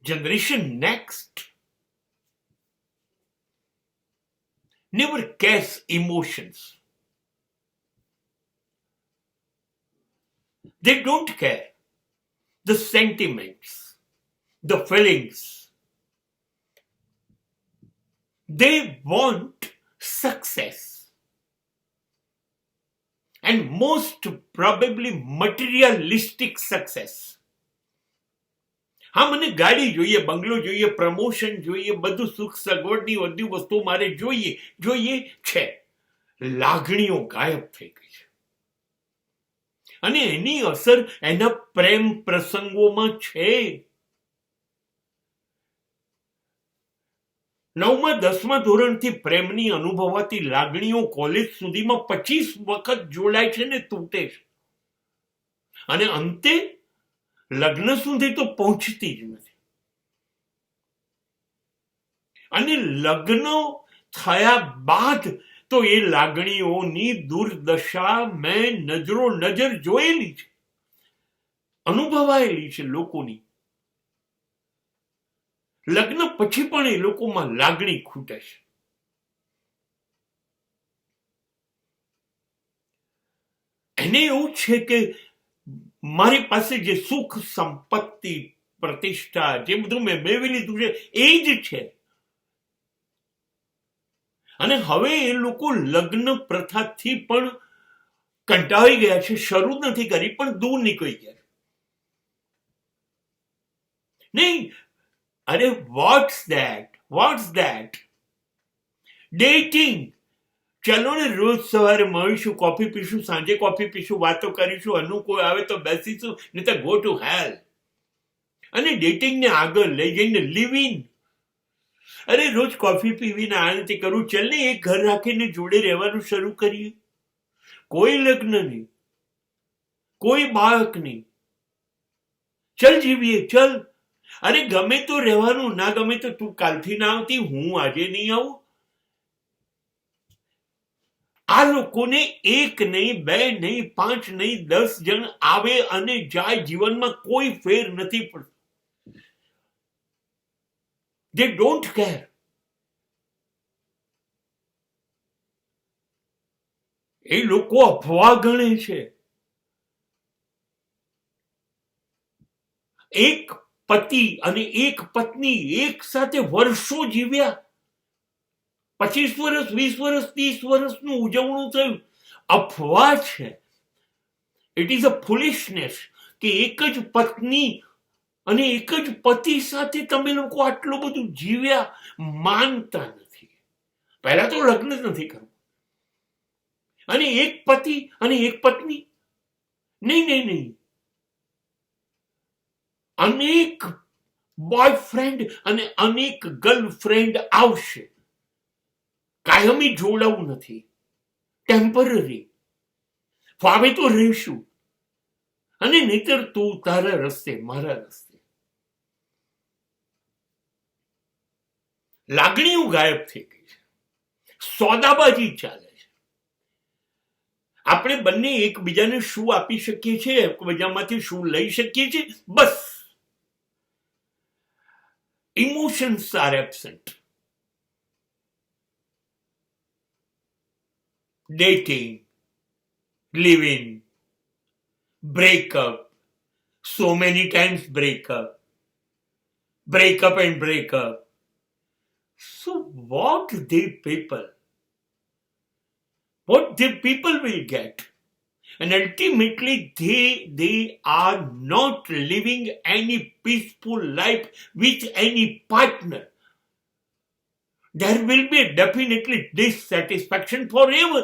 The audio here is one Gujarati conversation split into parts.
generation next never cares emotions. They don't care the sentiments, the feelings. They want success. And most probably materialistic success. હા, મને ગાડી જોઈએ, બંગલો જોઈએ, પ્રમોશન જોઈએ, બધું સુખ સગવડની બધી વસ્તુ મારે જોઈએ છે. લાગણીઓ ગાયબ થઈ ગઈ છે અને એની અસર એના પ્રેમ પ્રસંગોમાં છે. 9મા 10મા ધોરણથી પ્રેમની અનુભવાતી લાગણીઓ કોલેજ સુધીમાં 25 વખત જોડાય છે ને તૂટે છે અને અંતે લગ્ન સુધી તો પહોંચતી જ નથી. અને લગ્ન થયા બાદ તો એ લાગણીઓની દુર્દશા મેં નજરો નજર જોયેલી છે, અનુભવાયેલી છે લોકોની. લગ્ન પછી પણ એ લોકોમાં લાગણી ખૂટે છે. એને એવું છે કે મારી પાસે જે સુખ સંપત્તિ પ્રતિષ્ઠા જે બધું મેં મેળવી લીધું છે એ જ છે. અને હવે એ લોકો લગ્ન પ્રથાથી પણ કંટાળી ગયા છે, શરૂ નથી કરી પણ દૂર નીકળી ગયા. નહીં, અરે વોટ્સ ધેટ ડેટિંગ. ચલો ને રોજ સવારે મળીશું, કોફી પીશું, સાંજે કોફી પીશું, વાતો કરીશું, અનુકૂળ આવે તો બેસીશું, નહીં તો ગો ટુ હેલ. અને ડેટિંગને આગળ લઈ જઈને લિવ ઇન. અરે રોજ કોફી પીવીને આ નથી કરવું, ચલ ને એક ઘર રાખીને જોડે રહેવાનું શરૂ કરીએ. કોઈ લગ્ન નહીં, કોઈ બાળક નહીં, ચલ જીવીએ, ચલ. અરે ગમે તો રહેવાનું, ના ગમે તો તું કાલથી ના આવતી, હું આજે નહીં આવું. આ લોકોને એક નહીં, બે નહીં, 5 નહીં, 10 જણ આવે અને જાય, જીવનમાં કોઈ ફેર નથી પડતો. They don't care. એ લોકો અફવા ગણે છે. એક પતિ અને એક પત્ની એક સાથે વર્ષો જીવ્યા, 25 વર્ષ, 20 વર્ષ, 30 વર્ષનું ઉજવણું થયું. અફવા છે. ઇટ ઇઝ અ ફુલિશનેસ કે એક જ પત્ની અને એક જ પતિ સાથે તમે લોકો આટલું બધું જીવ્યા. માનતા નથી. પહેલા તો લગ્ન જ નથી કરવું. અને એક પતિ અને એક પત્ની, નહીં, અનેક બોયફ્રેન્ડ અને અનેક ગર્લફ્રેન્ડ આવશે. કાયમી જોડાવું નથી, ટેમ્પરરી. ફાવે તો રહીશું અને નહીતર તું તારા રસ્તે, મારા રસ્તે. લાગણીઓ ગાયબ થઈ ગઈ છે, સોદાબાજી ચાલે છે. આપણે બંને એકબીજાને શું આપી શકીએ છીએ, એકબીજામાંથી શું લઈ શકીએ છીએ, બસ. Emotions are absent. Dating, living, break up, so many times break up and break up. So what the people will get? And ultimately they are not living any peaceful life with any partner. There will be definitely dissatisfaction forever.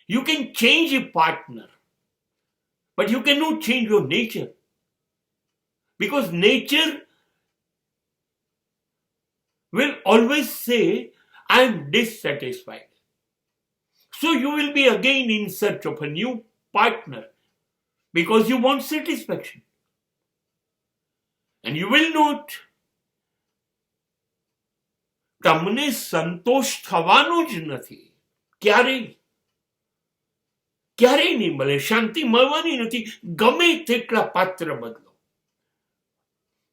You can change a partner, but you cannot change your nature. Because nature will always say, I am dissatisfied. So you will be again in search of a new partner because you want satisfaction. And you will not. તમને સંતોષ થવાનો જ નથી. ક્યારેય નહીં મળે, શાંતિ મળવાની નથી. ગમે તેટલા પાત્ર બદલો,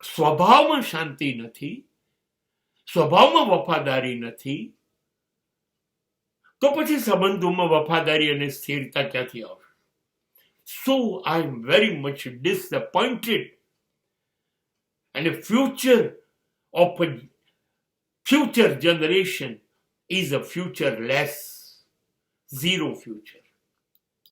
સ્વભાવમાં શાંતિ નથી, સ્વભાવમાં વફાદારી નથી, તો પછી સંબંધોમાં વફાદારી અને સ્થિરતા ક્યાંથી આવશે? So I am very much disappointed, and a future of a future generation is a futureless, zero future.